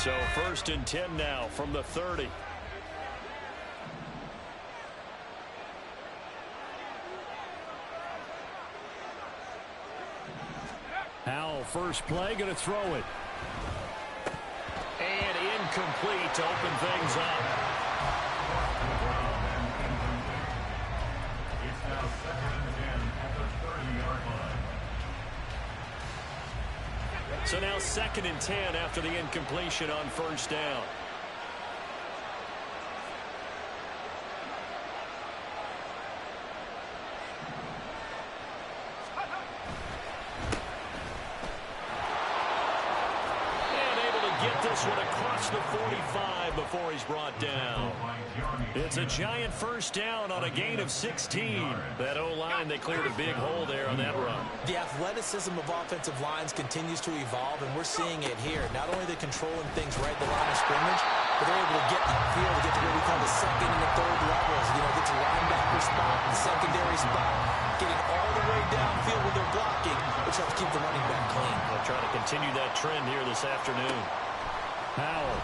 So 1st and 10 now from the 30. Howell, first play, going to throw it. And incomplete to open things up. It's now 2nd and 10 at the 30-yard line. So now 2nd and 10 after the incompletion on 1st down. Get this one across the 45 before he's brought down. It's a Giant 1st down on a gain of 16. That O-line, they cleared a big hole there on that run. The athleticism of offensive lines continues to evolve, and we're seeing it here. Not only are they controlling things right at the line of scrimmage, but they're able to get upfield to get to what we call the 2nd and the 3rd levels. You know, get to linebacker spot, the secondary spot, getting all the way downfield with their blocking, which helps keep the running back clean. They'll try to continue that trend here this afternoon. Howell.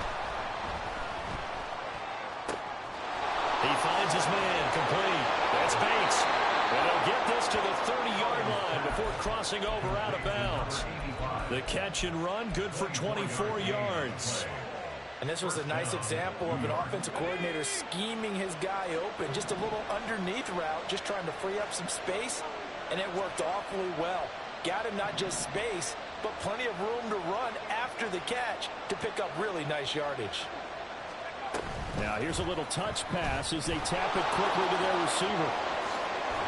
He finds his man, complete. That's Banks. And he'll get this to the 30-yard line before crossing over out of bounds. The catch and run, good for 24 yards. And this was a nice example of an offensive coordinator scheming his guy open. Just a little underneath route, just trying to free up some space, and it worked awfully well. Got him not just space, but plenty of room to run after the catch to pick up really nice yardage. Now here's a little touch pass as they tap it quickly to their receiver.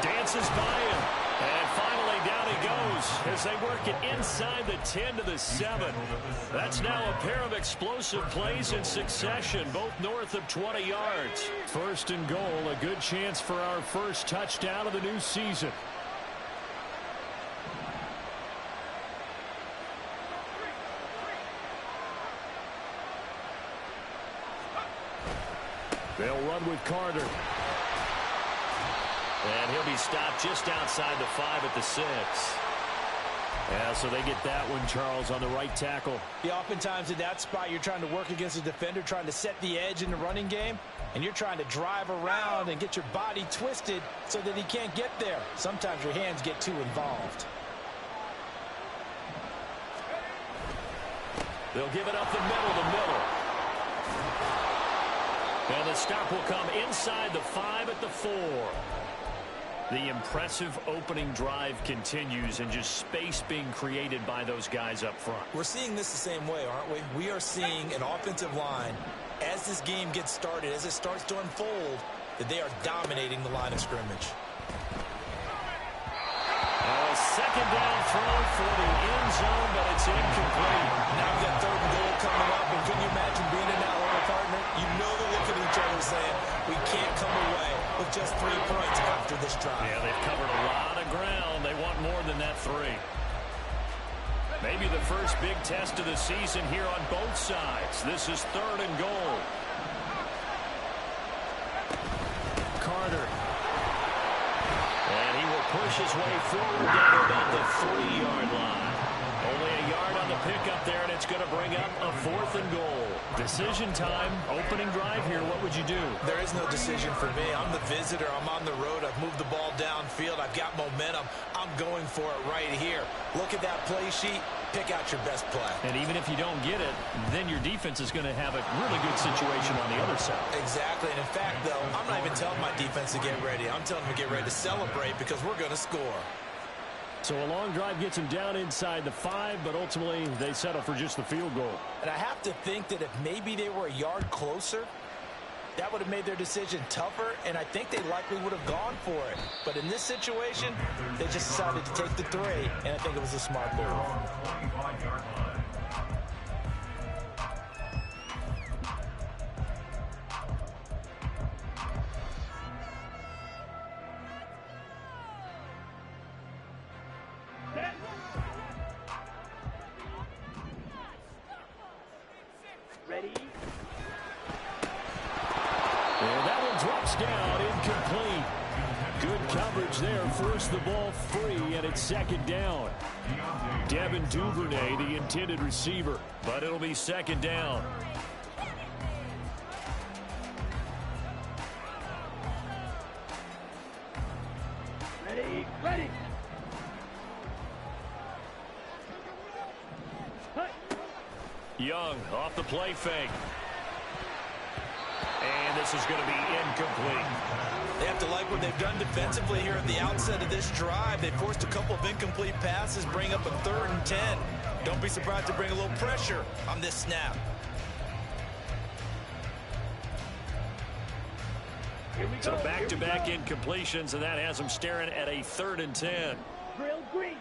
Dances by him. And finally down he goes as they work it inside the 10 to the 7. That's now a pair of explosive plays in succession, both north of 20 yards. 1st and goal, a good chance for our first touchdown of the new season. They'll run with Carter. And he'll be stopped just outside the 5 at the 6. Yeah, so they get that one, Charles, on the right tackle. Yeah, oftentimes in that spot, you're trying to work against a defender, trying to set the edge in the running game, and you're trying to drive around and get your body twisted so that he can't get there. Sometimes your hands get too involved. They'll give it up the middle. And the stop will come inside the 5 at the 4. The impressive opening drive continues, and just space being created by those guys up front. We're seeing this the same way, aren't we? We are seeing an offensive line, as this game gets started, as it starts to unfold, that they are dominating the line of scrimmage. A 2nd down throw for the end zone, but it's incomplete. Now we've got 3rd and goal coming up, and can you imagine being in that little partner? You know they're looking at each other saying, we can't come away with just 3 points after this drive. Yeah, they've covered a lot of ground. They want more than that 3. Maybe the first big test of the season here on both sides. This is 3rd and goal. Carter. And he will push his way forward down to about the 3-yard line. Only a yard on the pickup there, and it's going to bring up a 4th and goal. Decision time, opening drive here. What would you do? There is no decision for me. I'm the visitor. I'm on the road. I've moved the ball downfield. I've got momentum. I'm going for it right here. Look at that play sheet. Pick out your best play. And even if you don't get it, then your defense is going to have a really good situation on the other side. Exactly. And in fact, though, I'm not even telling my defense to get ready. I'm telling them to get ready to celebrate because we're going to score. So a long drive gets them down inside the 5, but ultimately they settle for just the field goal. And I have to think that if maybe they were a yard closer, that would have made their decision tougher, and I think they likely would have gone for it. But in this situation, they just decided to take the 3, and I think it was a smart move. Ready? And that one drops down, incomplete. Good coverage there. Forced the ball free, and it's second down. Devin Duvernay, the intended receiver, but it'll be second down. Ready. Young off the play fake. And this is going to be incomplete. They have to like what they've done defensively here at the outset of this drive. They forced a couple of incomplete passes, bring up a 3rd and 10. Don't be surprised to bring a little pressure on this snap. So back-to-back incompletions, and that has them staring at a 3rd and 10. Drill green.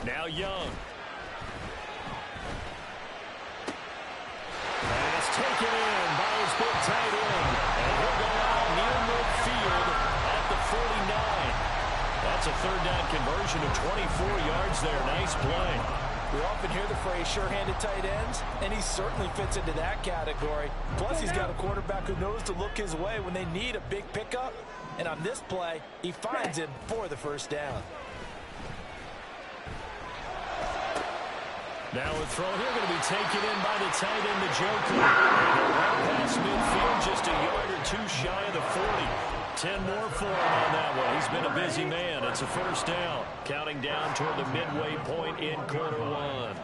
Now Young. And it's taken in by his big tight end. And he'll go out near midfield at the 49. That's a 3rd down conversion of 24 yards there. Nice play. We often hear the phrase sure-handed tight ends, and he certainly fits into that category. Plus, he's got a quarterback who knows to look his way when they need a big pickup. And on this play, he finds him for the 1st down. Now a throw here going to be taken in by the tight end, Njoku. Right past midfield, just a yard or 2 shy of the 40. 10 more for him on that one. He's been a busy man. It's a 1st down. Counting down toward the midway point in quarter 1.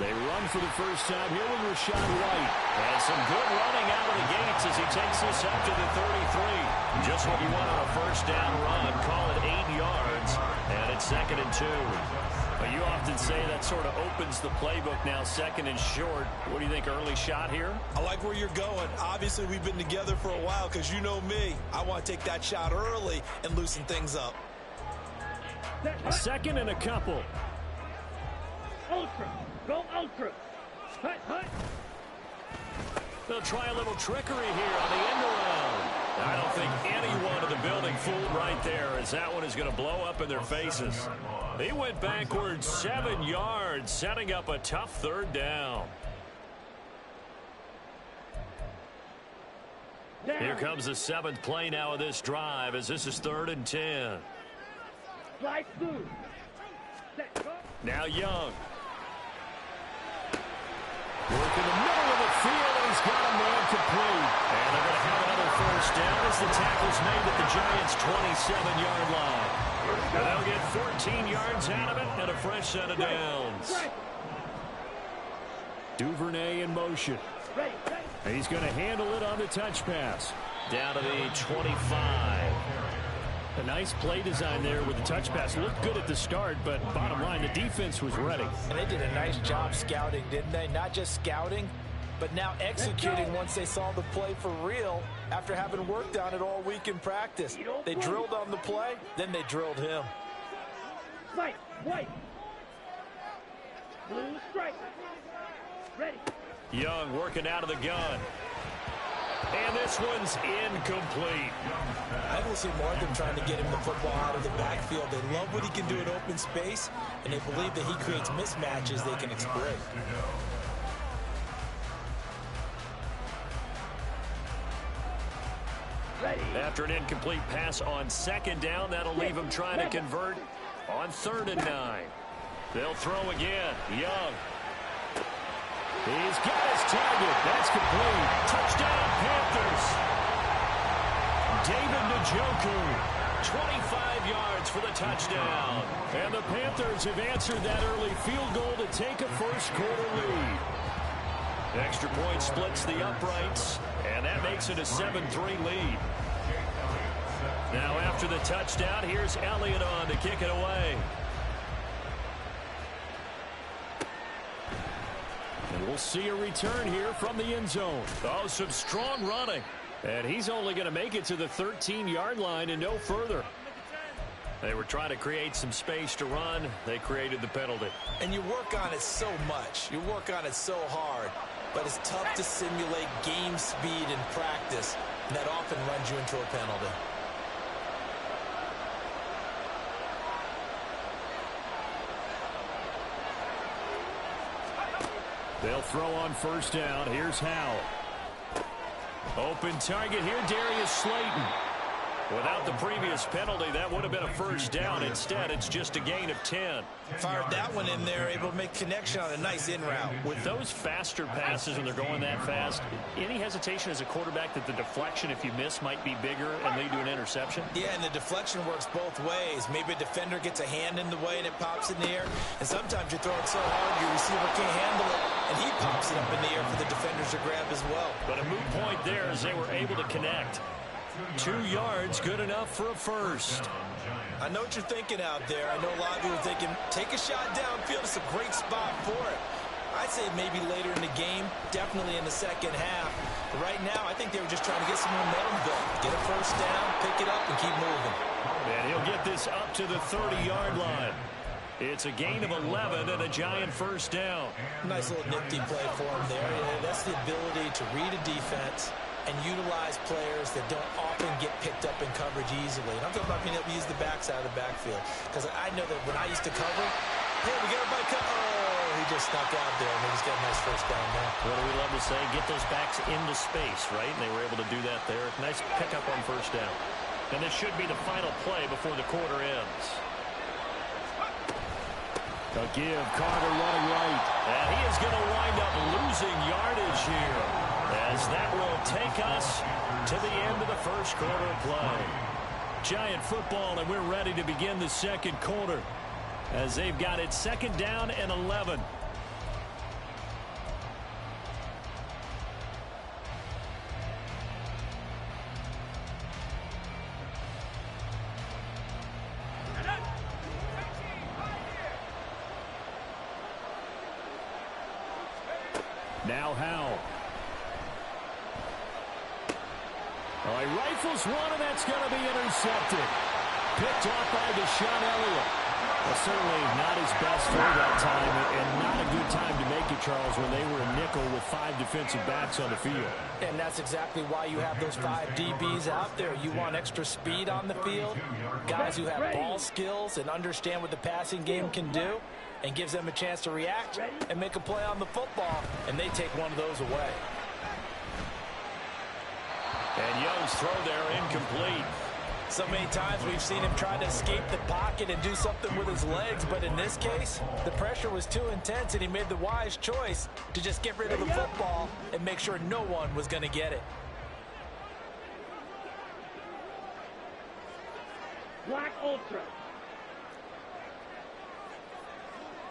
They run for the 1st time here with Rashad White. And some good running out of the gates as he takes this up to the 33. Just what you want on a 1st down run. Call it 8 yards. And it's 2nd and 2. But you often say that sort of opens the playbook now, 2nd and short. What do you think, early shot here? I like where you're going. Obviously, we've been together for a while because you know me. I want to take that shot early and loosen things up. 2nd and a couple. Ultra. Go ultra. Hut. They'll try a little trickery here on the end around. I don't think anyone in the building fooled right there, as that one is going to blow up in their faces. He went backwards 7 yards, setting up a tough 3rd down. Here comes the 7th play now of this drive, as this is 3rd and 10. Slide through. Now Young. Work in the middle of the field, and he's got a man complete. And they're going to have another 1st down as the tackle's made at the Giants' 27-yard line. And they'll get 14 yards out of it and a fresh set of downs. Duvernay in motion. And he's going to handle it on the touch pass. Down to the 25. A nice play design there with the touch pass. Looked good at the start, but bottom line, the defense was ready. And they did a nice job scouting, didn't they? Not just scouting, but now executing once they saw the play for real after having worked on it all week in practice. They drilled on the play, then they drilled him. White. Blue stripe. Ready. Young working out of the gun. And this one's incomplete. I will see more of them trying to get him the football out of the backfield. They love what he can do in open space, and they believe that he creates mismatches they can exploit. After an incomplete pass on 2nd down, that'll leave him trying to convert on 3rd and 9. They'll throw again. Young. He's got his target. That's complete. Touchdown, Panthers. David Njoku, 25 yards for the touchdown. And the Panthers have answered that early field goal to take a 1st quarter lead. Extra point splits the uprights, and that makes it a 7-3 lead. Now after the touchdown, here's Elliott on to kick it away. And we'll see a return here from the end zone. Oh, some strong running. And he's only going to make it to the 13-yard line and no further. They were trying to create some space to run. They created the penalty. And you work on it so much. You work on it so hard. But it's tough to simulate game speed in practice. And that often runs you into a penalty. They'll throw on 1st down. Here's Howell. Open target here, Darius Slayton. Without the previous penalty, that would have been a first down. Instead, it's just a gain of 10. Fired that one in there, able to make connection on a nice in route. With those faster passes when they're going that fast, any hesitation as a quarterback that the deflection, if you miss, might be bigger and lead to an interception? Yeah, and the deflection works both ways. Maybe a defender gets a hand in the way and it pops in the air. And sometimes you throw it so hard your receiver can't handle it, and he pops it up in the air for the defenders to grab as well. But a moot point there as they were able to connect. 2 yards, good enough for a first. I know what you're thinking out there. I know a lot of you are thinking, take a shot downfield. It's a great spot for it. I'd say maybe later in the game, definitely in the second half. But right now, I think they were just trying to get some momentum built. Get a first down, pick it up, and keep moving. And he'll get this up to the 30-yard line. It's a gain of 11 and a Giant first down. Nice little nifty play for him there. Yeah, that's the ability to read a defense and utilize players that don't often get picked up in coverage easily. And I'm talking about being able to use the backside of the backfield. Because I know that when I used to cover, hey, we got a bike. Oh, he just snuck out there, and he just got a nice first down there. What do we love to say? Get those backs into space, right? And they were able to do that there. Nice pickup on first down. And this should be the final play before the quarter ends. A give, Carter running right. And he is going to wind up losing yardage here, as that will take us to the end of the first quarter of play. Giant football, and we're ready to begin the second quarter, as they've got it second down and 11. Now Howell. All right, rifles one, and that's going to be intercepted. Picked off by Deshaun Elliott. Well, certainly not his best throw that time, and not a good time to make it, Charles, when they were a nickel with 5 defensive backs on the field. And that's exactly why you have those 5 DBs out there. You want extra speed on the field, guys who have ball skills and understand what the passing game can do, and gives them a chance to react and make a play on the football, and they take one of those away. And Young's throw there incomplete. So many times we've seen him try to escape the pocket and do something with his legs, but in this case, the pressure was too intense, and he made the wise choice to just get rid of the football and make sure no one was going to get it. Black Ultra.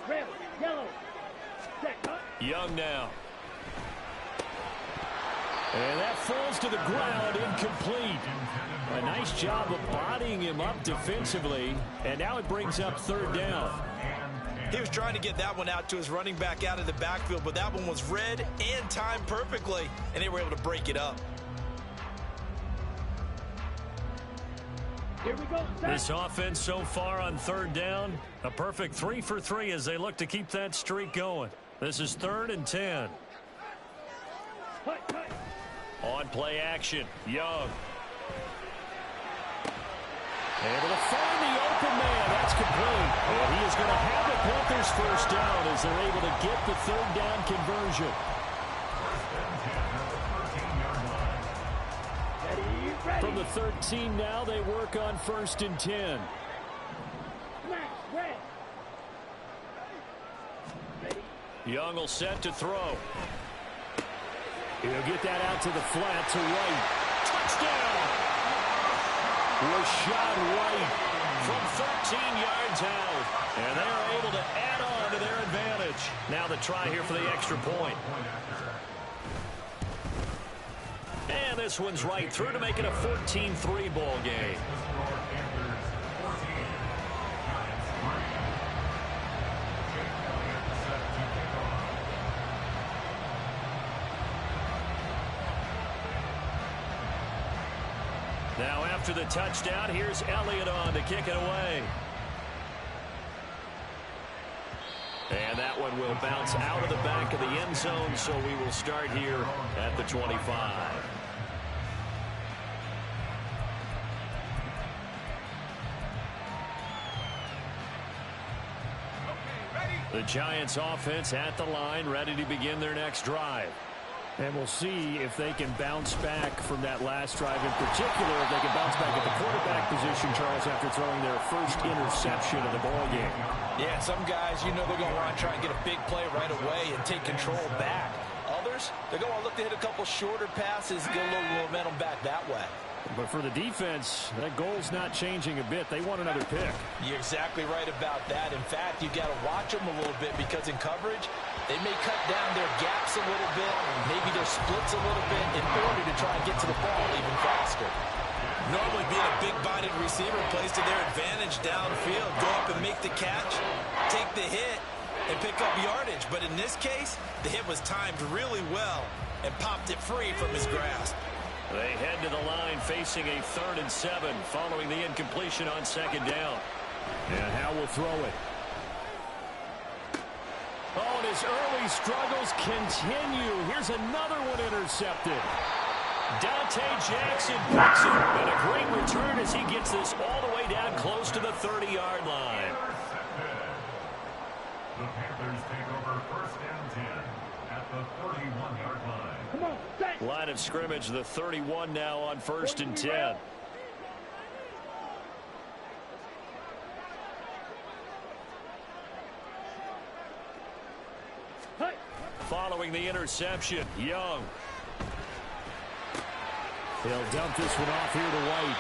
Red, yellow. Set, huh? Young now. And that falls to the ground, incomplete. A nice job of bodying him up defensively, and now it brings up third down. He was trying to get that one out to his running back out of the backfield, but that one was read and timed perfectly, and they were able to break it up. Here we go. Set. This offense so far on third down, a perfect 3 for 3 as they look to keep that streak going. This is 3rd and 10. Hut, hut. On play action, Young. Able to find the open man. That's complete. And he is going to have the Panthers first down as they're able to get the third down conversion. Ready. From the 13 now, they work on 1st and 10. Smash, red. Ready. Young will set to throw. He'll get that out to the flat to right. Touchdown! Rashad White from 13 yards out. And they're able to add on to their advantage. Now the try here for the extra point. And this one's right through to make it a 14-3 ball game. Now after the touchdown, here's Elliott on to kick it away. And that one will bounce out of the back of the end zone, so we will start here at the 25. The Giants offense at the line, ready to begin their next drive. And we'll see if they can bounce back from that last drive in particular, if they can bounce back at the quarterback position, Charles, after throwing their first interception of the ballgame. Yeah, some guys, you know they're going to want to try and get a big play right away and take control back. Others, they're going to look to hit a couple shorter passes, get a little momentum back that way. But for the defense, that goal's not changing a bit. They want another pick. You're exactly right about that. In fact, you got to watch them a little bit because in coverage, they may cut down their gaps a little bit, maybe their splits a little bit in order to try and get to the ball even faster. Normally being a big-bodied receiver plays to their advantage downfield. Go up and make the catch, take the hit, and pick up yardage. But in this case, the hit was timed really well and popped it free from his grasp. They head to the line facing a 3rd and 7 following the incompletion on 2nd down. And Howe will throw it. Oh, and his early struggles continue. Here's another one intercepted. Dante Jackson picks it. And a great return as he gets this all the way down close to the 30-yard line. The Panthers take over 1st and 10 at the 31-yard line. Come on, set. Line of scrimmage, the 31 now on 1st and 10. Hut. Following the interception, Young. He'll dump this one off here to White.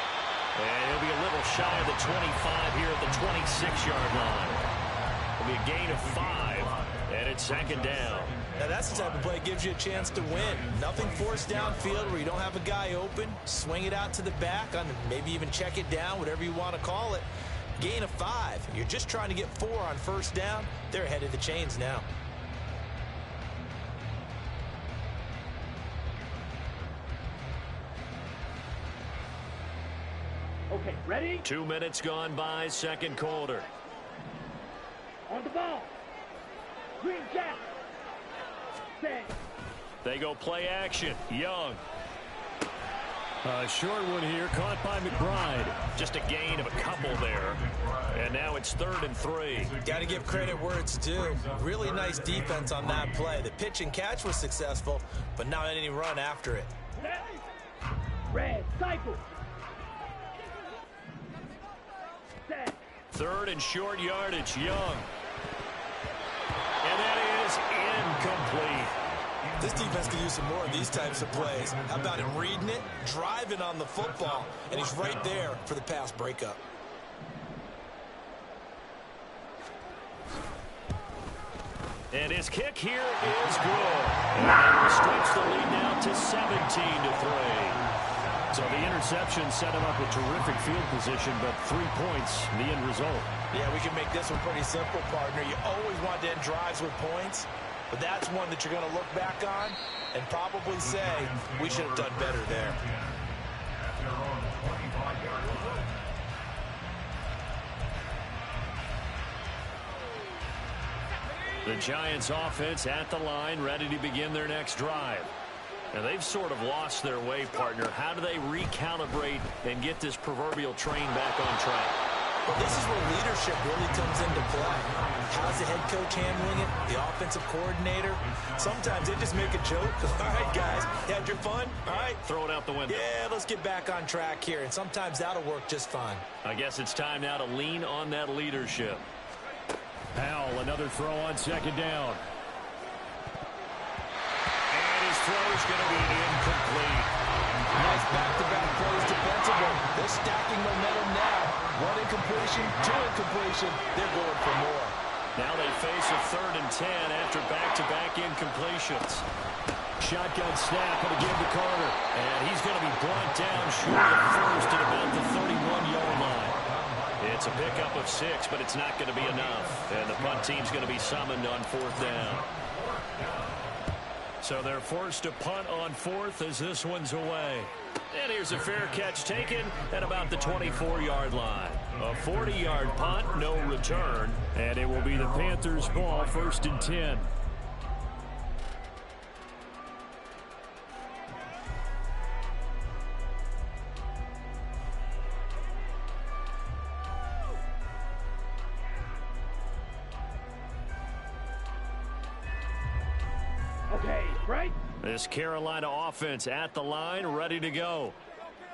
And he'll be a little shy of the 25 here at the 26-yard line. It'll be a gain of 5, and it's 2nd down. Now that's the type of play that gives you a chance to win. Nothing forced downfield where you don't have a guy open. Swing it out to the back, on maybe even check it down, whatever you want to call it. Gain of 5. You're just trying to get 4 on 1st down. They're ahead of the chains now. Okay, ready? 2 minutes gone by, 2nd quarter. On the ball. Green jack. Set. They go play action. Young. A short one here, caught by McBride. Just a gain of a couple there. And now it's 3rd and 3. Got to give credit where it's due. Really nice defense on that play. The pitch and catch was successful, but not any run after it. Red, cycle. Set. 3rd and short yardage, Young. And that is incomplete. This defense could use some more of these types of plays. How about him reading it, driving on the football, and he's right there for the pass breakup. And his kick here is good. And they will stretch the lead now to 17-3. So the interception set him up with terrific field position, but 3 points, the end result. Yeah, we can make this one pretty simple, partner. You always want to end drives with points, but that's one that you're going to look back on and probably say, we should have done better there. At their own 25-yard line. The Giants offense at the line, ready to begin their next drive. And they've sort of lost their way, partner. How do they recalibrate and get this proverbial train back on track? Well, this is where leadership really comes into play. How's the head coach handling it? The offensive coordinator? Sometimes they just make a joke. All right, guys, you had your fun? All right. Throw it out the window. Yeah, let's get back on track here. And sometimes that'll work just fine. I guess it's time now to lean on that leadership. Powell, another throw on 2nd down. And his throw is going to be incomplete. Nice back-to-back plays defensively. They're stacking momentum now. 1 incompletion, 2 incompletion. They're going for more. Now they face a 3rd and 10 after back-to-back incompletions. Shotgun snap and again to Carter. And he's going to be brought down short of first at about the 31-yard line. It's a pickup of 6, but it's not going to be enough. And the punt team's going to be summoned on 4th down. So they're forced to punt on 4th as this one's away. And here's a fair catch taken at about the 24-yard line. A 40-yard punt, no return. And it will be the Panthers' ball, 1st and 10. Okay, right? This Carolina offense at the line, ready to go.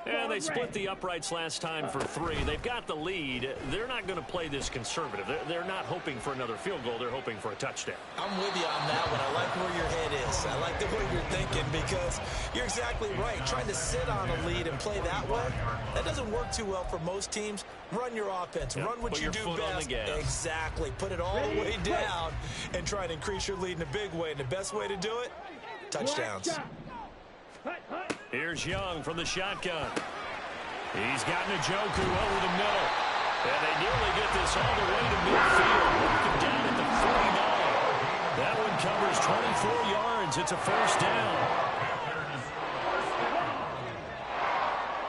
And they split the uprights last time for 3. They've got the lead. They're not going to play this conservative. They're not hoping for another field goal. They're hoping for a touchdown. I'm with you on that one. I like where your head is. I like the way you're thinking because you're exactly right. Trying to sit on a lead and play that way, that doesn't work too well for most teams. Run your offense. Run what you do best. Exactly. Put it all the way down and try and increase your lead in a big way. And the best way to do it, touchdowns. Here's Young from the shotgun. He's got Njoku over the middle. And they nearly get this all the way to midfield. Walking down at the 49. That one covers 24 yards. It's a first down.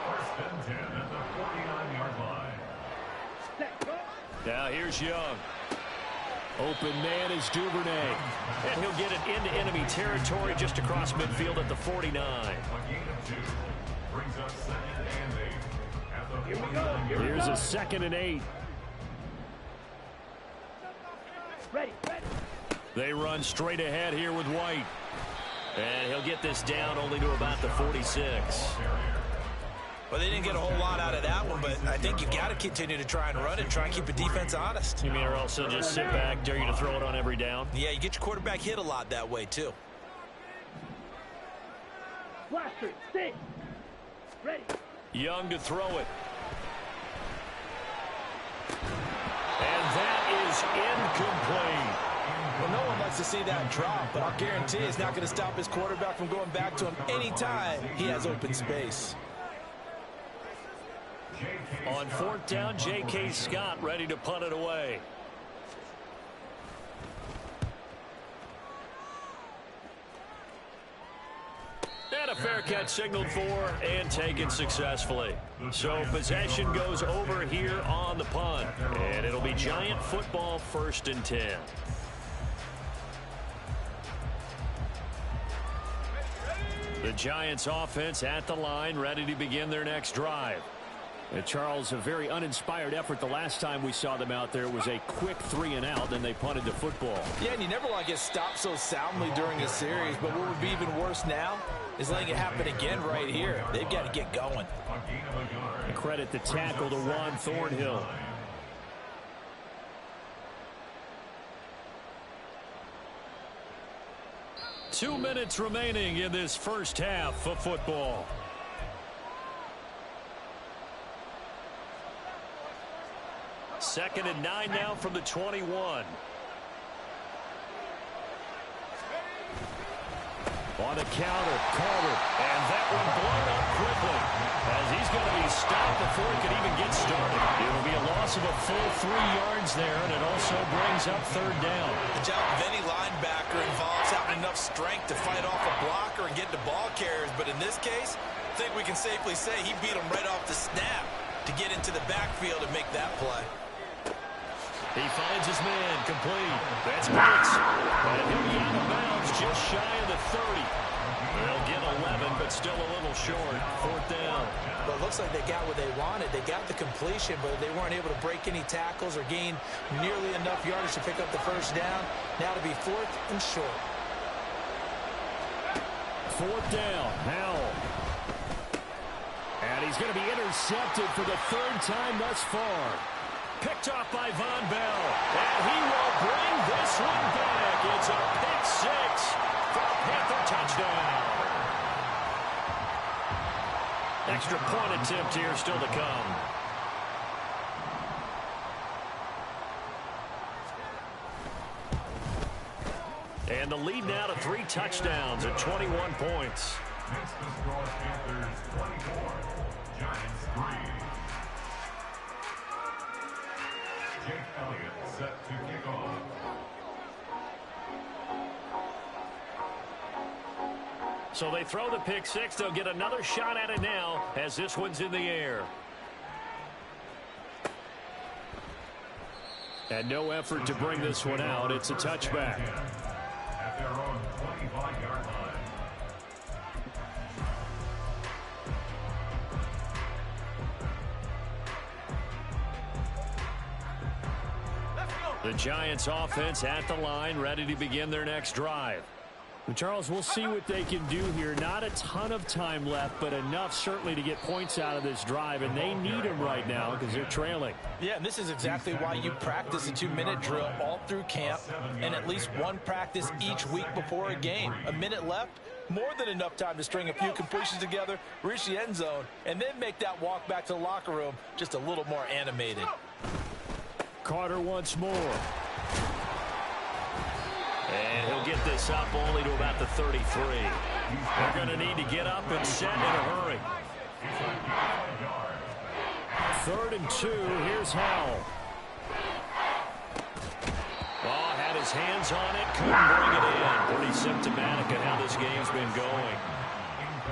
First and 10 at the 49-yard line. Now here's Young. Open man is Duvernay. And he'll get it into enemy territory just across midfield at the 49. A gain of 2 brings up 2nd and 8 at the 49-yard line. Here's a 2nd and 8. Ready. They run straight ahead here with White. And he'll get this down only to about the 46. Well, they didn't get a whole lot out of that one, but I think you've got to continue to try and run it, try and keep the defense honest. You mean or else they'll just sit back, dare you to throw it on every down? Yeah, you get your quarterback hit a lot that way, too. Blaster, stay. Ready. Young to throw it. And that is incomplete. Well, no one likes to see that drop, but I'll guarantee it's not going to stop his quarterback from going back to him anytime he has open space. On 4th down, J.K. Scott ready to punt it away. And a fair catch signaled for and taken successfully. So possession goes over here on the punt. And it'll be Giant football, 1st and 10. The Giants offense at the line, ready to begin their next drive. And Charles, a very uninspired effort the last time we saw them out there. It was a quick 3 and out, then they punted the football. Yeah, and you never want to get stopped so soundly during a series, but what would be even worse now is letting it happen again right here. They've got to get going. Credit the tackle to Juan Thornhill. Two minutes remaining in this first half of football. Second and 9 now from the 21. On the counter, Carter, and that one blown up quickly as he's going to be stopped before he could even get started. It'll be a loss of a full 3 yards there, and it also brings up 3rd down. The job of any linebacker involves having enough strength to fight off a blocker and get to ball carriers, but in this case, I think we can safely say he beat him right off the snap to get into the backfield and make that play. He finds his man, complete. That's Pitts. And he'll be out of bounds just shy of the 30. They'll get 11, but still a little short. 4th down. But it looks like they got what they wanted. They got the completion, but they weren't able to break any tackles or gain nearly enough yardage to pick up the 1st down. Now to be 4th and short. 4th down, Howell. And he's going to be intercepted for the 3rd time thus far. Picked off by Von Bell. And he will bring this one back. It's a pick 6 for a Panther touchdown. Extra point attempt here still to come. And the lead now to 3 touchdowns at 21 points. Makes the score Panthers 24, Giants 3. Jake Elliott set to kick off. So they throw the pick 6. They'll get another shot at it now as this one's in the air. And no effort to bring this one out. It's a touchback. At their own 25-yard line. The Giants offense at the line, ready to begin their next drive. Charles, we'll see what they can do here. Not a ton of time left, but enough certainly to get points out of this drive, and they need them right now because they're trailing. Yeah, and this is exactly why you practice a 2-minute drill all through camp and at least one practice each week before a game. A minute left, more than enough time to string a few completions together, reach the end zone, and then make that walk back to the locker room just a little more animated. Carter once more. And he'll get this up only to about the 33. They're going to need to get up and set in a hurry. 3rd and 2. Here's Howell. Oh, had his hands on it. Couldn't bring it in. Pretty symptomatic of how this game's been going.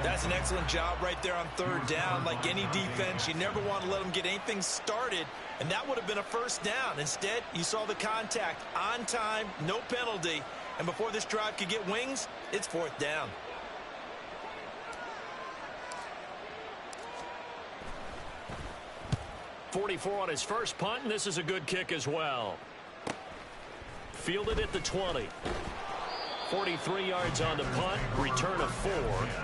That's an excellent job right there on 3rd down. Like any defense, you never want to let them get anything started, and that would have been a 1st down. Instead, you saw the contact on time, no penalty, and before this drive could get wings, it's 4th down. .44 on his first punt, and this is a good kick as well. Fielded at the 20. 43 yards on the punt, return of 4,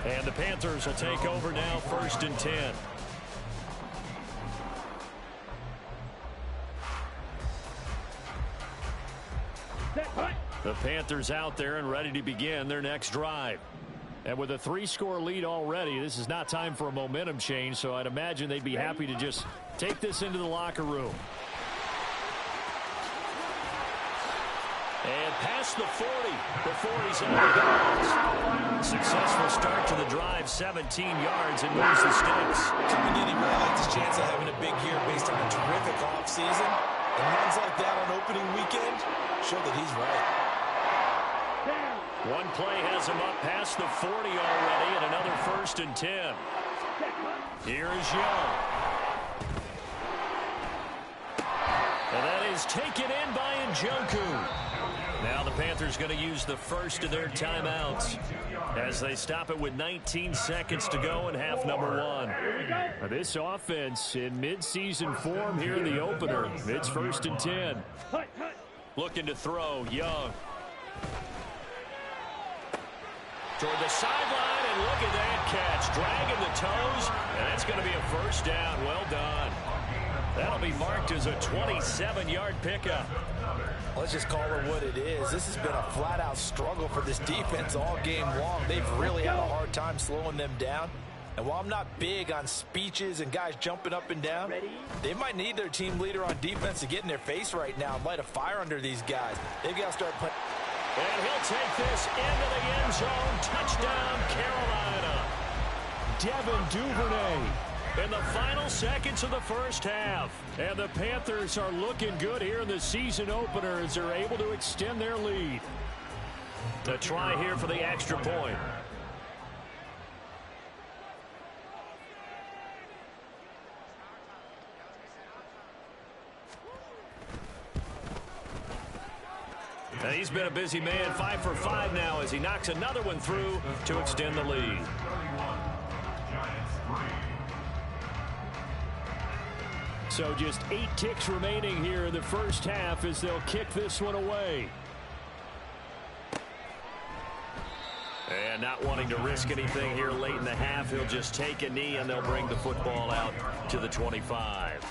and the Panthers will take over now, 1st and 10. The Panthers out there and ready to begin their next drive. And with a 3-score lead already, this is not time for a momentum change, so I'd imagine they'd be happy to just take this into the locker room. And past the 40 before he's out of bounds. Successful start to the drive, 17 yards, and moves the sticks. Coming in, he really likes his chance of having a big year based on a terrific offseason. And runs like that on opening weekend show that he's right. One play has him up past the 40 already, and another 1st and 10. Here is Young. And that is taken in by Njoku. Now the Panthers going to use the first of their timeouts as they stop it with 19 seconds to go in half number 1. Now this offense in midseason form here in the opener. It's 1st and 10. Looking to throw, Young. Toward the sideline, and look at that catch. Dragging the toes, and that's going to be a 1st down. Well done. That'll be marked as a 27-yard pickup. Let's just call it what it is. This has been a flat-out struggle for this defense all game long. They've really had a hard time slowing them down. And while I'm not big on speeches and guys jumping up and down, they might need their team leader on defense to get in their face right now and light a fire under these guys. They've got to start playing. And he'll take this into the end zone. Touchdown, Carolina. Devin Duvernay in the final seconds of the first half. And the Panthers are looking good here in the season opener as they're able to extend their lead. A try here for the extra point. And he's been a busy man, 5 for 5 now as he knocks another one through to extend the lead. So just 8 ticks remaining here in the first half as they'll kick this one away. And not wanting to risk anything here late in the half, he'll just take a knee and they'll bring the football out to the 25.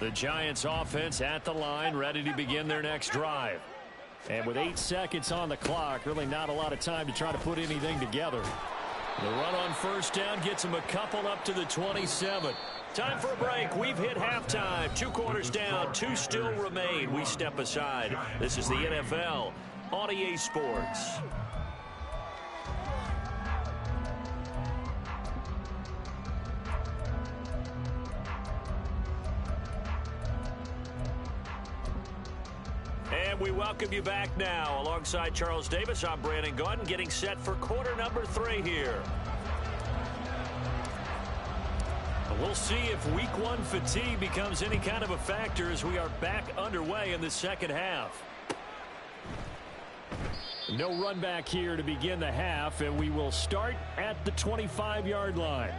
The Giants offense at the line, ready to begin their next drive. And with 8 seconds on the clock, really not a lot of time to try to put anything together. The run on 1st down gets them a couple up to the 27. Time for a break. We've hit halftime. 2 quarters down, 2 still remain. We step aside. This is the NFL on EA Sports. And we welcome you back now. Alongside Charles Davis, I'm Brandon Gaudin, getting set for quarter number 3 here. We'll see if week 1 fatigue becomes any kind of a factor as we are back underway in the second half. No run back here to begin the half, and we will start at the 25-yard line.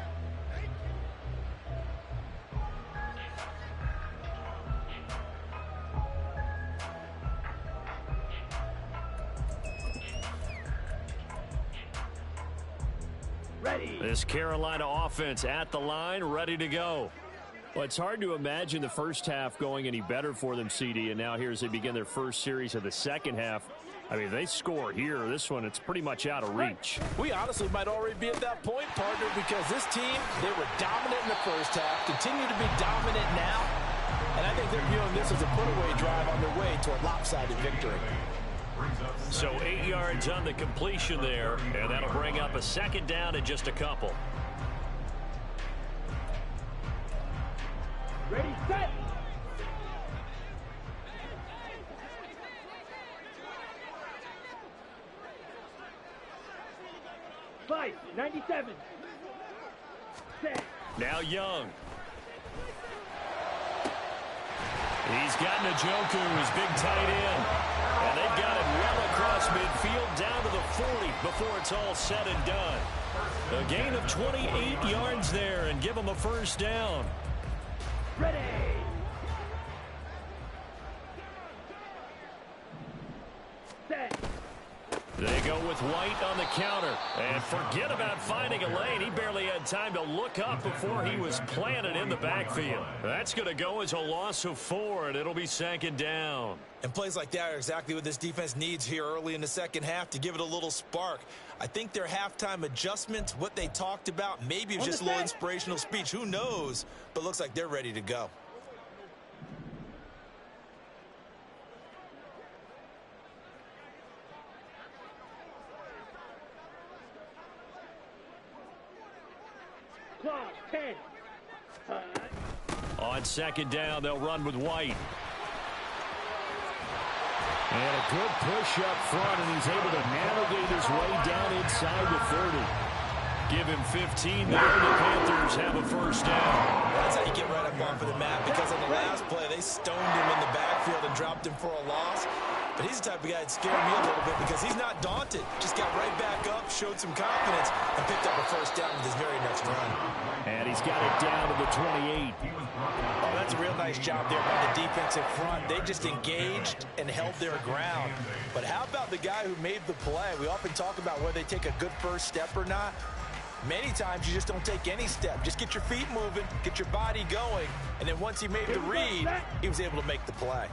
Ready. This Carolina offense at the line, ready to go. Well, it's hard to imagine the first half going any better for them, CD, and now here as they begin their first series of the second half. I mean, they score here. This one, it's pretty much out of reach. We honestly might already be at that point, partner, because this team, they were dominant in the first half, continue to be dominant now, and I think they're viewing this as a put-away drive on their way to a lopsided victory. So 8 yards on the completion there, and that'll bring up a second down in just a couple. Ready, set. Fight, 97. Set. Now Young. He's got Njoku, his big tight end. And they've got it well across midfield down to the 40 before it's all said and done. A gain of 28 yards there and give them a first down. Ready. Set. They go with White on the counter. And forget about finding a lane. He barely had time to look up before he was planted in the backfield. That's going to go as a loss of 4, and it'll be second down. And plays like that are exactly what this defense needs here early in the second half to give it a little spark. I think their halftime adjustments, what they talked about, maybe it was just a little inspirational speech. Who knows? But looks like they're ready to go. Clock, 10. On second down, they'll run with White. And a good push up front, and he's able to navigate his way down inside the 30. Give him 15 there. The Panthers have a first down. That's how you get right up off of the map, because on the last play, they stoned him in the backfield and dropped him for a loss. But he's the type of guy that scared me a little bit because he's not daunted. Just got right back up, showed some confidence, and picked up a first down with his very next run. And he's got it down to the 28. Oh, that's a real nice job there by the defensive front. They just engaged and held their ground. But how about the guy who made the play? We often talk about whether they take a good first step or not. Many times you just don't take any step. Just get your feet moving, get your body going, and then once he made the read, he was able to make the play.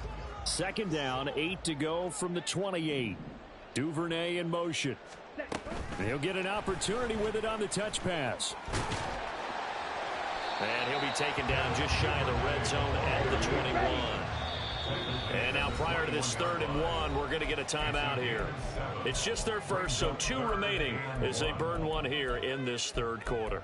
Second down, 8 to go from the 28. Duvernay in motion. He'll get an opportunity with it on the touch pass. And he'll be taken down just shy of the red zone at the 21. And now prior to this 3rd and 1, we're going to get a timeout here. It's just their first, so 2 remaining as they burn one here in this 3rd quarter.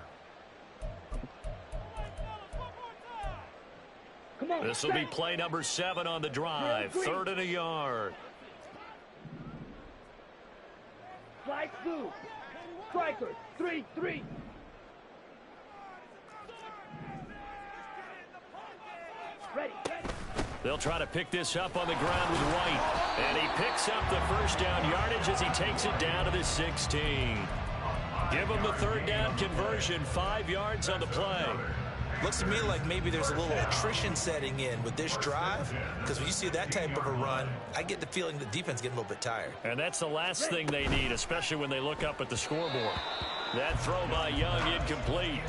This will be play number 7 on the drive. 3rd and a yard. Slide through. Striker, 3-3. Ready. They'll try to pick this up on the ground with White. And he picks up the first down yardage as he takes it down to the 16. Give him the 3rd down conversion, 5 yards on the play. Looks to me like maybe there's a little attrition setting in with this drive, because when you see that type of a run, I get the feeling the defense getting a little bit tired. And that's the last thing they need, especially when they look up at the scoreboard. That throw by Young incomplete.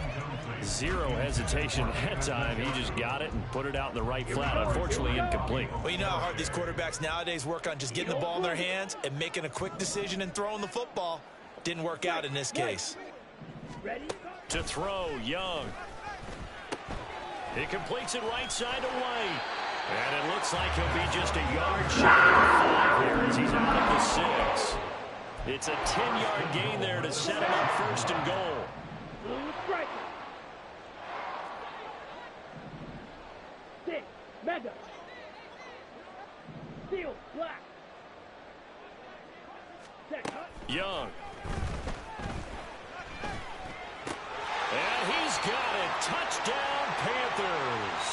Zero hesitation that time. He just got it and put it out in the right flat. Unfortunately, incomplete. Well, you know how hard these quarterbacks nowadays work on just getting the ball in their hands and making a quick decision and throwing the football. Didn't work out in this case. Ready. To throw, Young. He completes it right side to White. And it looks like he'll be just a yard shy of the 5 here as he's out of the 6. It's a 10-yard gain there to set him up 1st and goal. Blue striker. 6. Mega. Steel. Black. Set. Young. And he's got it. Touchdown, Panthers.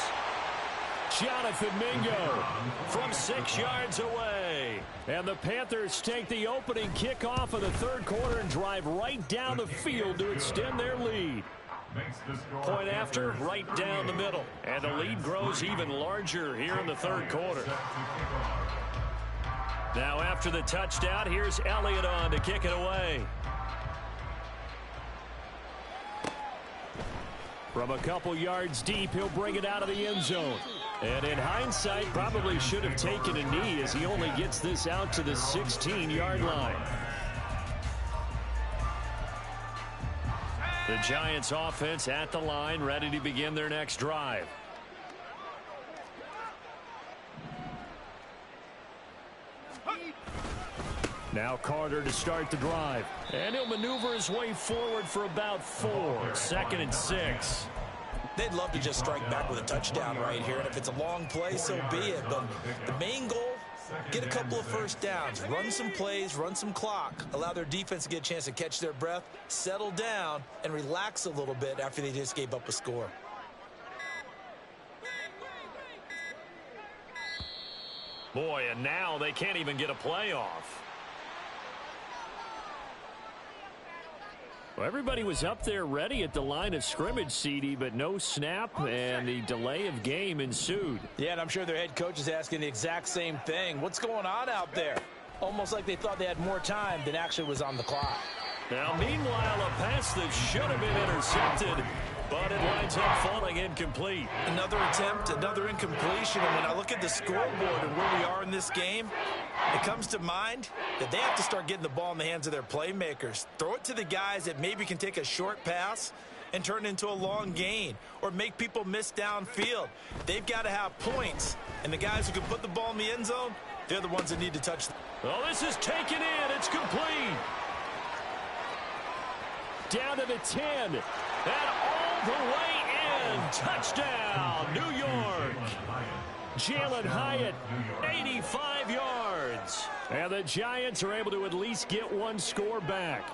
Jonathan Mingo from 6 yards away. And the Panthers take the opening kickoff of the third quarter and drive right down the field to extend their lead. Point after, right down the middle. And the lead grows even larger here in the third quarter. Now after the touchdown, here's Elliott on to kick it away. From a couple yards deep, he'll bring it out of the end zone. And in hindsight, probably should have taken a knee as he only gets this out to the 16-yard line. The Giants offense at the line, ready to begin their next drive. Now Carter to start the drive. And he'll maneuver his way forward for about 4. 2nd and 6. They'd love to just strike back with a touchdown right here. And if it's a long play, so be it. But the main goal, get a couple of first downs. Run some plays, run some clock. Allow their defense to get a chance to catch their breath, settle down, and relax a little bit after they just gave up a score. Boy, and now they can't even get a play off. Well, everybody was up there ready at the line of scrimmage, CD, but no snap, and the delay of game ensued. Yeah, and I'm sure their head coach is asking the exact same thing. What's going on out there? Almost like they thought they had more time than actually was on the clock. Now, meanwhile, a pass that should have been intercepted, but it winds up falling incomplete. Another attempt, another incompletion, and when I look at the scoreboard and where we are in this game, it comes to mind that they have to start getting the ball in the hands of their playmakers. Throw it to the guys that maybe can take a short pass and turn it into a long gain or make people miss downfield. They've got to have points, and the guys who can put the ball in the end zone, they're the ones that need to touch. Well, this is taken in. It's complete. Down to the 10. And all the way in. Touchdown, New York. Jalen Hyatt, 85 yards. And the Giants are able to at least get one score back.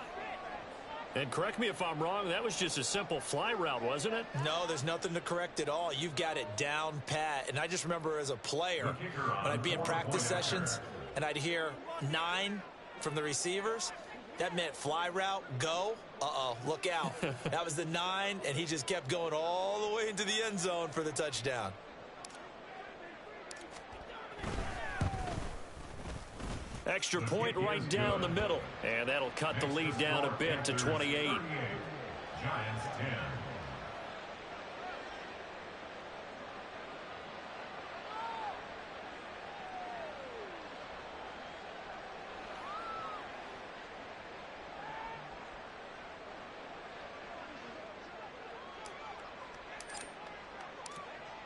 And correct me if I'm wrong, that was just a simple fly route, wasn't it? No, there's nothing to correct at all. You've got it down pat. And I just remember as a player, when I'd be in practice sessions and I'd hear 9 from the receivers, that meant fly route, go. Uh-oh, look out. That was the 9, and he just kept going all the way into the end zone for the touchdown. Extra point right down the middle. And that'll cut the lead down a bit to 28. Giants 10.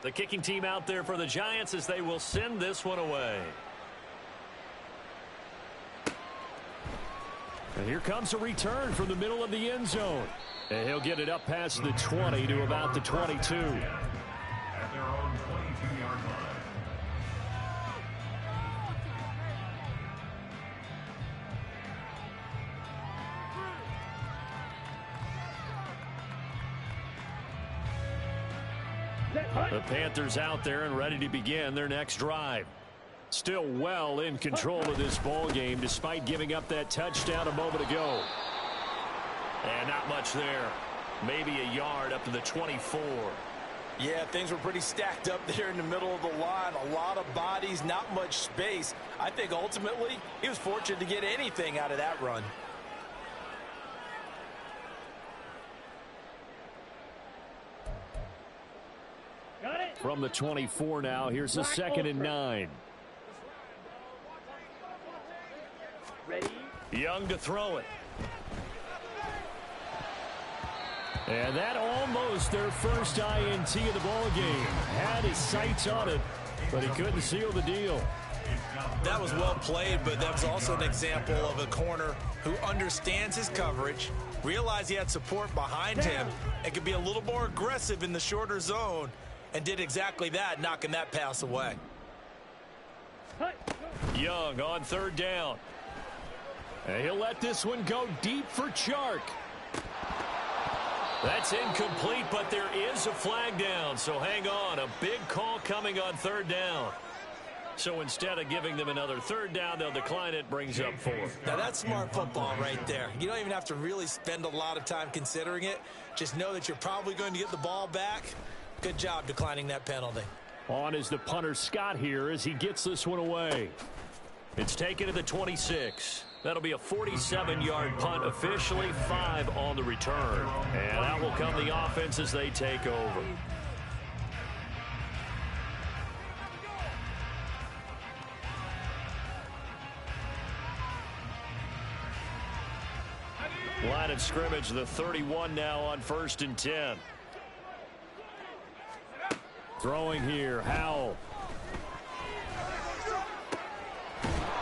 The kicking team out there for the Giants as they will send this one away. And here comes a return from the middle of the end zone. And he'll get it up past the 20 to about the 22. At their own 22-yard line. The Panthers out there and ready to begin their next drive. Still well in control of this ball game despite giving up that touchdown a moment ago. And not much there. Maybe a yard up to the 24. Yeah, things were pretty stacked up there in the middle of the line. A lot of bodies, not much space. I think ultimately he was fortunate to get anything out of that run. From the 24 now, here's a 2nd and 9. Ready? Young to throw it. And that almost their first INT of the ball game. Had his sights on it, but he couldn't seal the deal. That was well played, but that was also an example of a corner who understands his coverage, realized he had support behind him, and could be a little more aggressive in the shorter zone, and did exactly that, knocking that pass away. Young on 3rd down. And he'll let this one go deep for Chark. That's incomplete, but there is a flag down, so hang on. A big call coming on 3rd down. So instead of giving them another third down, they'll decline it, brings up 4. Now that's smart football right there. You don't even have to really spend a lot of time considering it. Just know that you're probably going to get the ball back. Good job declining that penalty. On is the punter Scott here as he gets this one away. It's taken to the 26. That'll be a 47-yard punt, officially 5 on the return. And out will come the offense as they take over. Line of scrimmage, the 31 now on 1st and 10. Throwing here, Howell.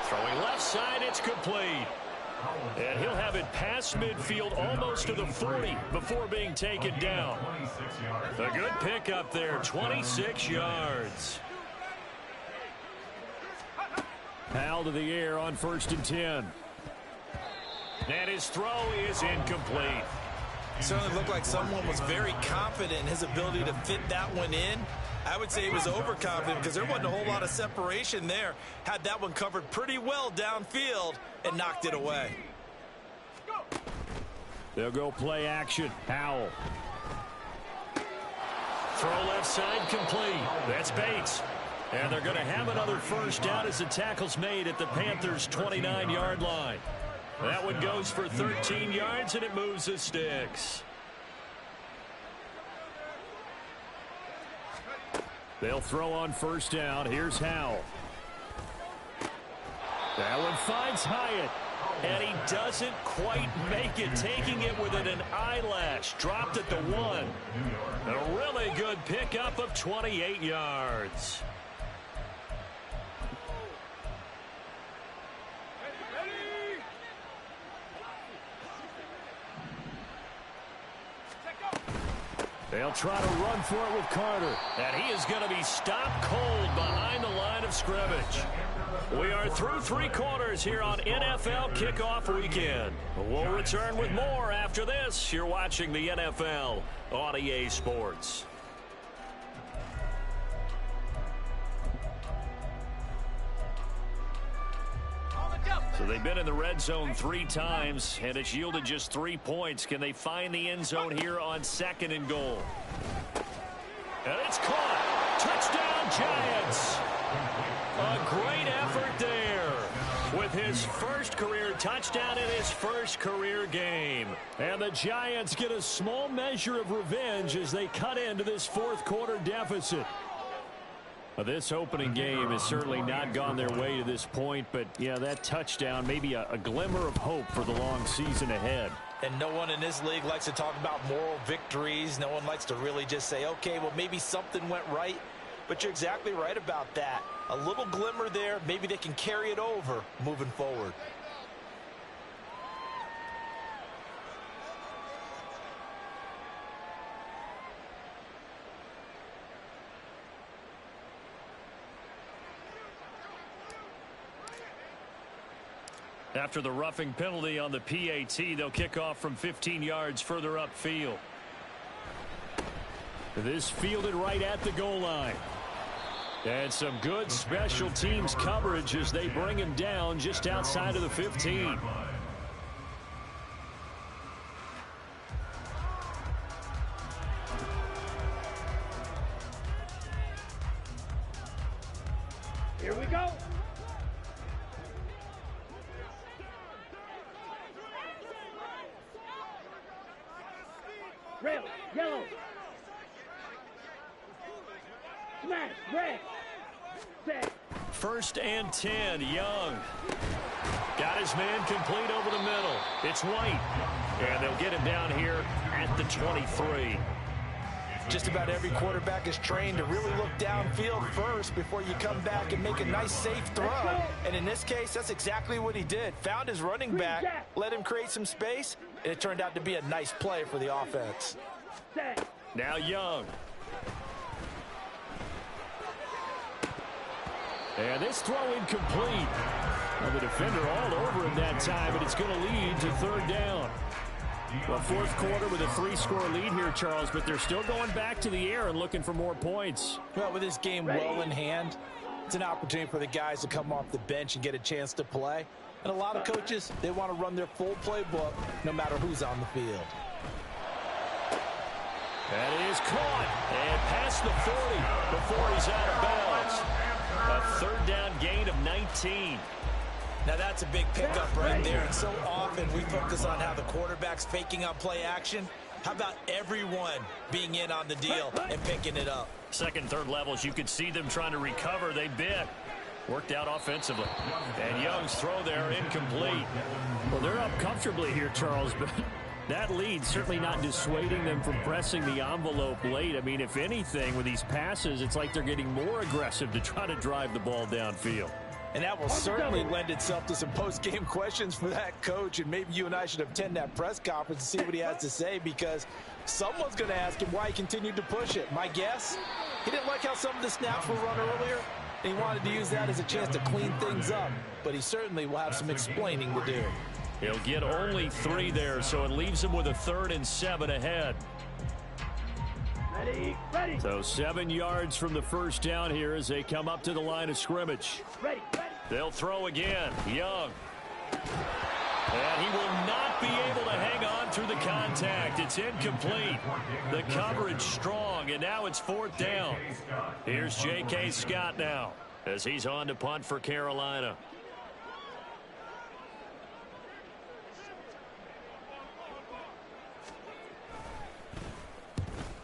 Throwing left side, it's complete. And he'll have it past midfield almost to the 40 before being taken down. A good pickup there, 26 yards. Howell to the air on 1st and 10. And his throw is incomplete. Certainly looked like someone was very confident in his ability to fit that one in. I would say he was overconfident because there wasn't a whole lot of separation there. Had that one covered pretty well downfield and knocked it away. They'll go play action. Howell. Throw left side complete. That's Bates. And they're going to have another first down as the tackle's made at the Panthers' 29-yard line. That one goes for 13 yards, and it moves the sticks. They'll throw on 1st down. Here's Howell. That one finds Hyatt. And he doesn't quite make it, taking it within an eyelash. Dropped at the 1. A really good pickup of 28 yards. They'll try to run for it with Carter. And he is going to be stopped cold behind the line of scrimmage. We are through 3 quarters here on NFL Kickoff Weekend. We'll return with more after this. You're watching the NFL on EA Sports. So they've been in the red zone 3 times, and it's yielded just 3 points. Can they find the end zone here on 2nd and goal? And it's caught. Touchdown, Giants. A great effort there with his first career touchdown in his first career game. And the Giants get a small measure of revenge as they cut into this 4th quarter deficit. This opening game has certainly not gone their way to this point, but yeah, that touchdown may be a glimmer of hope for the long season ahead. And no one in this league likes to talk about moral victories. No one likes to really just say, okay, well, maybe something went right. But you're exactly right about that. A little glimmer there, maybe they can carry it over moving forward. After the roughing penalty on the PAT, they'll kick off from 15 yards further upfield. This fielded right at the goal line. And some good special teams coverage as they bring him down just outside of the 15. Here we go. Red, yellow. Smash, red. Set. 1st and 10, Young. Got his man complete over the middle. It's White. And they'll get him down here at the 23. Just about every quarterback is trained to really look downfield first before you come back and make a nice, safe throw. And in this case, that's exactly what he did. Found his running back, let him create some space, and it turned out to be a nice play for the offense. Now Young. And this throw incomplete. Well, the defender all over him that time, and it's going to lead to 3rd down. Well, 4th quarter with a 3-score lead here, Charles, but they're still going back to the air and looking for more points. Well, with this game well in hand, It's an opportunity for the guys to come off the bench and get a chance to play. And a lot of coaches, they want to run their full playbook no matter who's on the field. And he is caught and past the 40 before he's out of bounds. A third down gain of 19. Now that's a big pickup right there. And so often we focus on how the quarterback's faking on play action. How about everyone being in on the deal and picking it up? Second, third levels, you could see them trying to recover. They bit. Worked out offensively. And Young's throw there incomplete. Well, they're up comfortably here, Charles, but that lead certainly not dissuading them from pressing the envelope late. I mean, if anything, with these passes, it's like they're getting more aggressive to try to drive the ball downfield. And that will certainly lend itself to some post-game questions for that coach. And maybe you and I should attend that press conference to see what he has to say, because someone's going to ask him why he continued to push it. My guess, he didn't like how some of the snaps were run earlier, and he wanted to use that as a chance to clean things up. But he certainly will have some explaining to do. He'll get only 3 there, so it leaves him with a 3rd and 7 ahead. Ready. So 7 yards from the first down here as they come up to the line of scrimmage. Ready. They'll throw again. Young. And he will not be able to hang on through the contact. It's incomplete. The coverage strong, and now it's 4th down. Here's J.K. Scott now as he's on to punt for Carolina.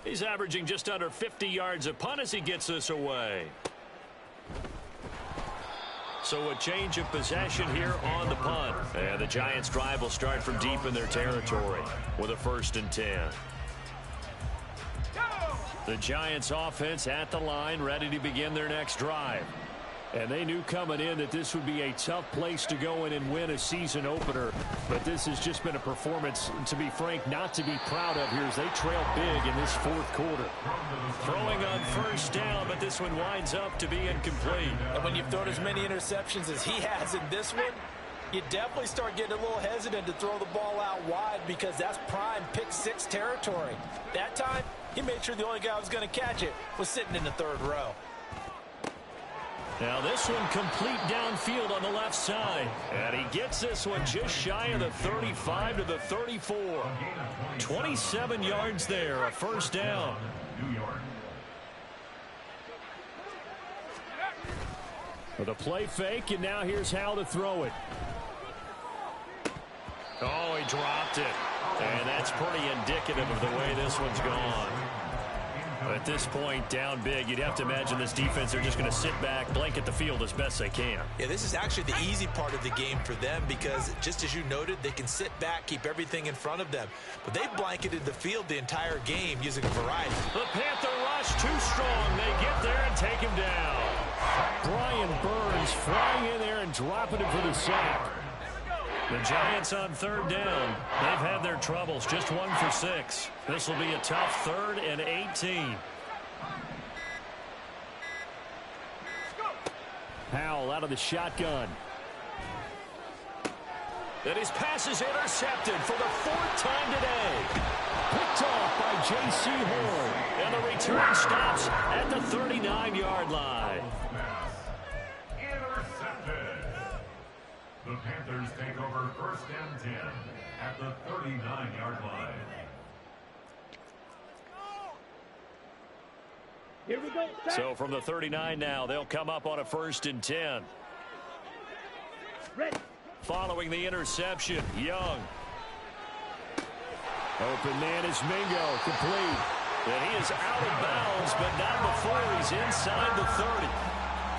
He's averaging just under 50 yards a punt as he gets this away. So a change of possession here on the punt. And the Giants drive will start from deep in their territory with a 1st and 10. The Giants offense at the line, ready to begin their next drive. And they knew coming in that this would be a tough place to go in and win a season opener. But this has just been a performance, to be frank, not to be proud of here as they trail big in this 4th quarter. Throwing on 1st down, but this one winds up to be incomplete. And when you've thrown as many interceptions as he has in this one, you definitely start getting a little hesitant to throw the ball out wide, because that's prime pick-6 territory. That time, he made sure the only guy who was going to catch it was sitting in the 3rd row. Now this one complete downfield on the left side. And he gets this one just shy of the 35 to the 34. 27 yards there, a 1st down. With a play fake, and now here's how to throw it. Oh, he dropped it. And that's pretty indicative of the way this one's gone. At this point, down big, you'd have to imagine this defense, they're just going to sit back, blanket the field as best they can. Yeah, this is actually the easy part of the game for them, because just as you noted, they can sit back, keep everything in front of them. But they blanketed the field the entire game using a variety. The Panther rush too strong. They get there and take him down. Brian Burns flying in there and dropping him for the sack. The Giants on 3rd down. They've had their troubles. Just 1 for 6. This will be a tough 3rd and 18. Powell out of the shotgun. And his pass is intercepted for the 4th time today. Picked off by J.C. Horn. And the return stops at the 39-yard line. The Panthers take over 1st and 10 at the 39-yard line. Here we go. So from the 39 now, they'll come up on a 1st and 10. Ready. Following the interception, Young. Open man is Mingo, complete. And he is out of bounds, but not before he's inside the 30.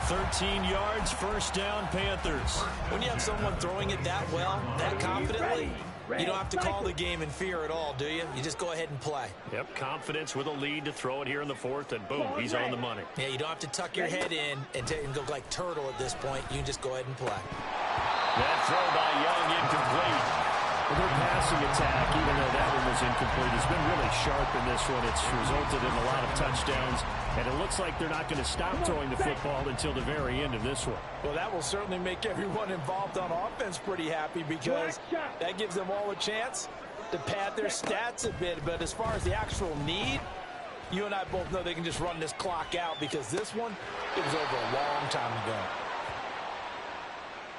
13 yards, 1st down, Panthers. When you have someone throwing it that well, that confidently, you don't have to call the game in fear at all, do you? You just go ahead and play. Yep, confidence with a lead to throw it here in the 4th, and boom, he's on the money. Yeah, you don't have to tuck your head in and go like turtle at this point. You can just go ahead and play. That throw by Young incomplete. Well, their passing attack, even though that one was incomplete, has been really sharp in this one. It's resulted in a lot of touchdowns, and it looks like they're not going to stop throwing the football until the very end of this one. Well, that will certainly make everyone involved on offense pretty happy, because that gives them all a chance to pad their stats a bit. But as far as the actual need, you and I both know they can just run this clock out because this one, it was over a long time ago.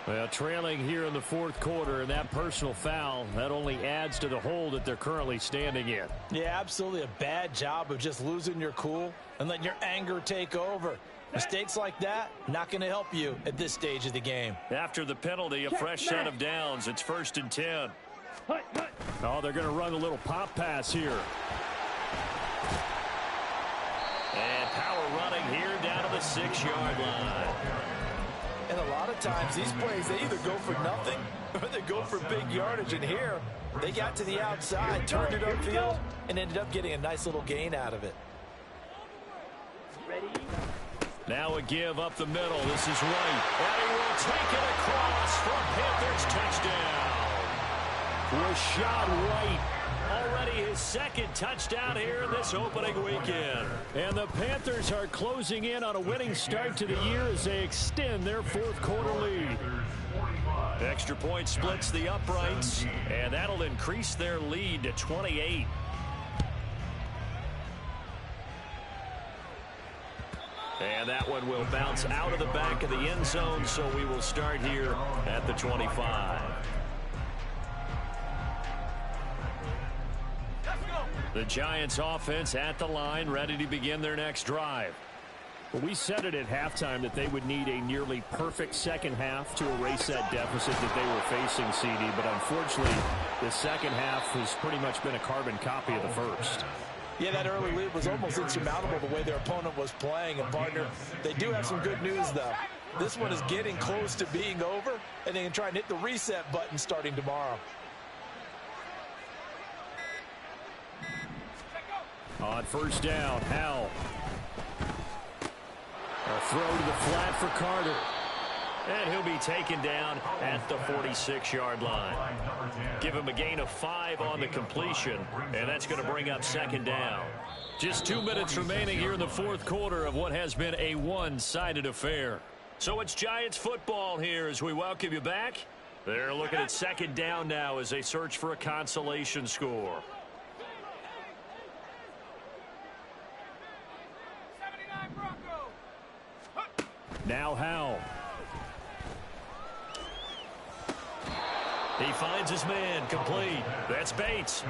Well, trailing here in the fourth quarter, and that personal foul, that only adds to the hole that they're currently standing in. Yeah, absolutely a bad job of just losing your cool and letting your anger take over. Mistakes like that, not going to help you at this stage of the game. After the penalty, a fresh set of downs. It's 1st and 10. Oh, they're going to run a little pop pass here. And power running here down to the 6-yard line. And a lot of times, these plays, they either go for nothing or they go for big yardage. And here, they got to the outside, turned it upfield, and ended up getting a nice little gain out of it. Ready? Now a give up the middle. This is White. And he will take it across for a Panthers touchdown. Rashad White, already his second touchdown here in this opening weekend. And the Panthers are closing in on a winning start to the year as they extend their fourth quarter lead. Extra point splits the uprights, and that'll increase their lead to 28. And that one will bounce out of the back of the end zone, so we will start here at the 25. The Giants offense at the line, ready to begin their next drive. Well, we said it at halftime that they would need a nearly perfect second half to erase that deficit that they were facing, CD. But unfortunately, the second half has pretty much been a carbon copy of the first. Yeah, that early lead was almost insurmountable the way their opponent was playing. And, partner, they do have some good news, though. This one is getting close to being over, and they can try and hit the reset button starting tomorrow. On first down, Howell. A throw to the flat for Carter. And he'll be taken down at the 46-yard line. Give him a gain of 5 on the completion, and that's going to bring up second down. Just 2 minutes remaining here in the fourth quarter of what has been a one-sided affair. So it's Giants football here as we welcome you back. They're looking at second down now as they search for a consolation score. Now Howell. He finds his man, complete. That's Bates.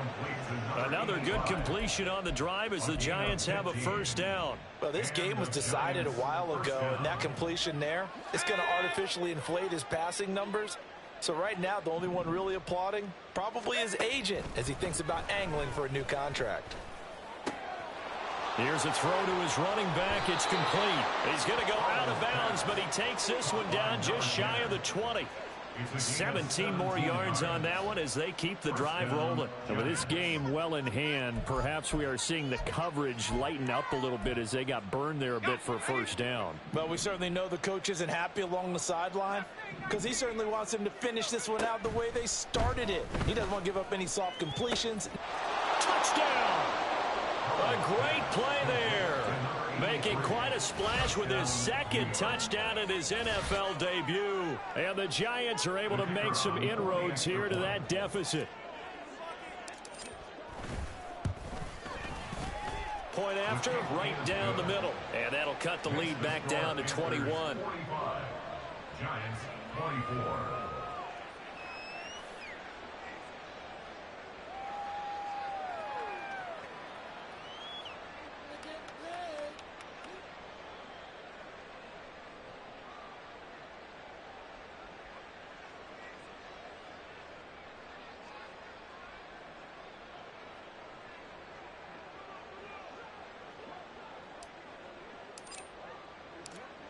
Another good completion on the drive as the Giants have a first down. Well, this game was decided a while ago, and that completion there, it's going to artificially inflate his passing numbers. So right now, the only one really applauding probably his agent as he thinks about angling for a new contract. Here's a throw to his running back. It's complete. He's going to go out of bounds, but he takes this one down just shy of the 20. 17 more yards on that one as they keep the drive rolling. And with this game well in hand, perhaps we are seeing the coverage lighten up a little bit as they got burned there a bit for a first down. Well, we certainly know the coach isn't happy along the sideline because he certainly wants them to finish this one out the way they started it. He doesn't want to give up any soft completions. Touchdown! A great play there. Making quite a splash with his second touchdown in his NFL debut. And the Giants are able to make some inroads here to that deficit. Point after, right down the middle. And that'll cut the lead back down to 21. 45. Giants 24.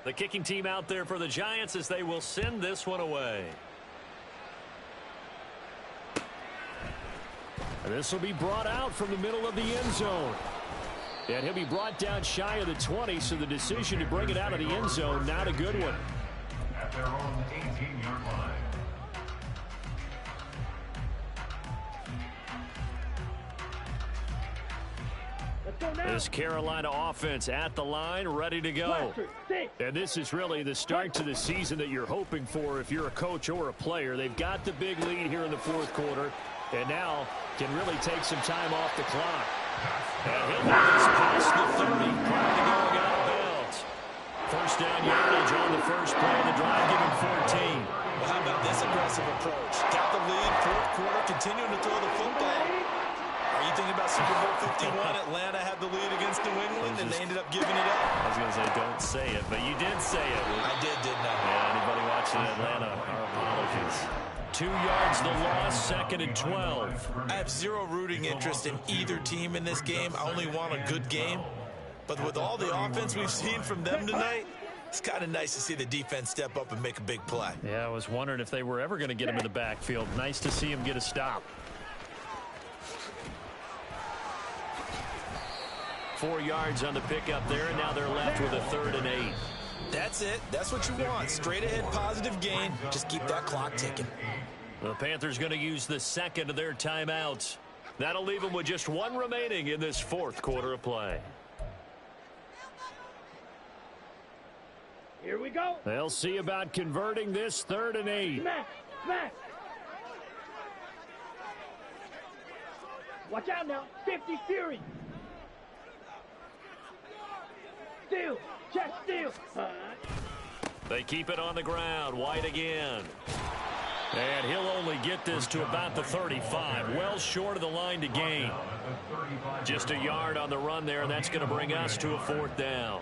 The kicking team out there for the Giants as they will send this one away. And this will be brought out from the middle of the end zone. And he'll be brought down shy of the 20, so the decision to bring it out of the end zone, not a good one. At their own 18-yard line. This Carolina offense at the line, ready to go. And this is really the start to the season that you're hoping for if you're a coach or a player. They've got the big lead here in the fourth quarter, and now can really take some time off the clock. And he'll move this past the 30 prior to going out of bounds. First down yardage on the first play of the drive, giving 14. Well, how about this aggressive approach? Got the lead, fourth quarter, continuing to throw the football. Are you thinking about Super Bowl 51? Atlanta had the lead against New England, and they ended up giving it up. I was going to say, don't say it, but you did say it. I did, didn't I? Yeah, anybody watching Atlanta, our apologies. 2 yards the loss, 2nd and 12. I have zero rooting interest in either team in this game. I only want a good game. But with all the offense we've seen from them tonight, it's kind of nice to see the defense step up and make a big play. Yeah, I was wondering if they were ever going to get him in the backfield. Nice to see him get a stop. 4 yards on the pickup there, and now they're left with a 3rd and 8. That's it. That's what you want. Straight ahead, positive gain. Just keep that clock ticking. The Panthers going to use the second of their timeouts. That'll leave them with just 1 remaining in this 4th quarter of play. Here we go. They'll see about converting this 3rd and 8. Smash, smash. Watch out now. 50 Fury. Steal. Check steal. They keep it on the ground. White again. And he'll only get this to about the 35. Well short of the line to gain. Just a yard on the run there, and that's going to bring us to a 4th down.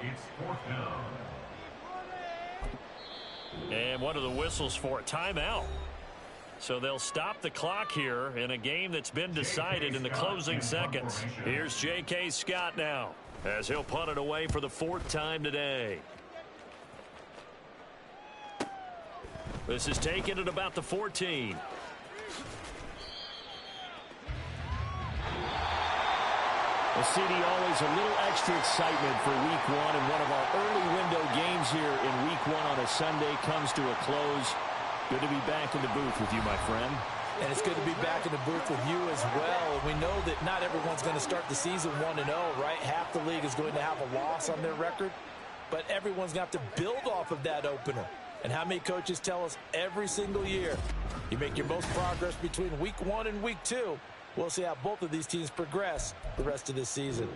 And what are the whistles for? A timeout. So they'll stop the clock here in a game that's been decided in the closing seconds. Here's J.K. Scott now, as he'll punt it away for the 4th time today. This is taken at about the 14. Well, CD, always a little extra excitement for week 1, and one of our early window games here in week 1 on a Sunday comes to a close. Good to be back in the booth with you, my friend. And it's good to be back in the booth with you as well. We know that not everyone's going to start the season 1-0, right? Half the league is going to have a loss on their record, but everyone's going to have to build off of that opener. And how many coaches tell us every single year, you make your most progress between week 1 and week 2. We'll see how both of these teams progress the rest of this season.